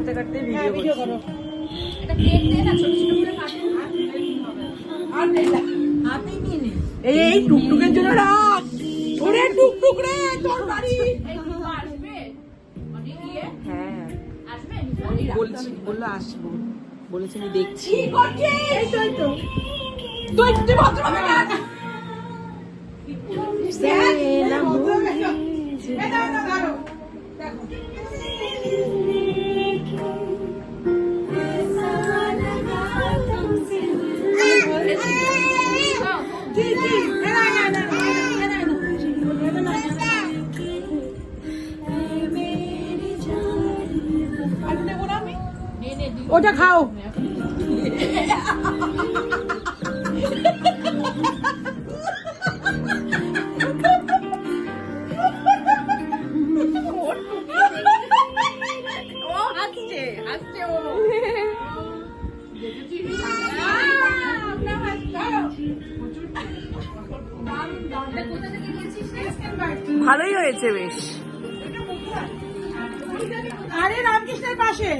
কাটতে কাটতে ভিডিও করো। এটা কেক দে না, ছোট ছোট করে কাটতে আর হাতেই নিয়ে নে। এই টুকটুকের জন্য রাখ। ওরে টুকটুক রে তোর বাড়ি। আসবে মানে গিয়ে হ্যাঁ আসবে বললো আসবো, বলেছে আমি দেখছি। কি করছিস? এই তো তুই ভদ্রভাবে কাট। ওটা খাও। ভালোই হয়েছে বেশ। আরে রামকৃষ্ণের পাশে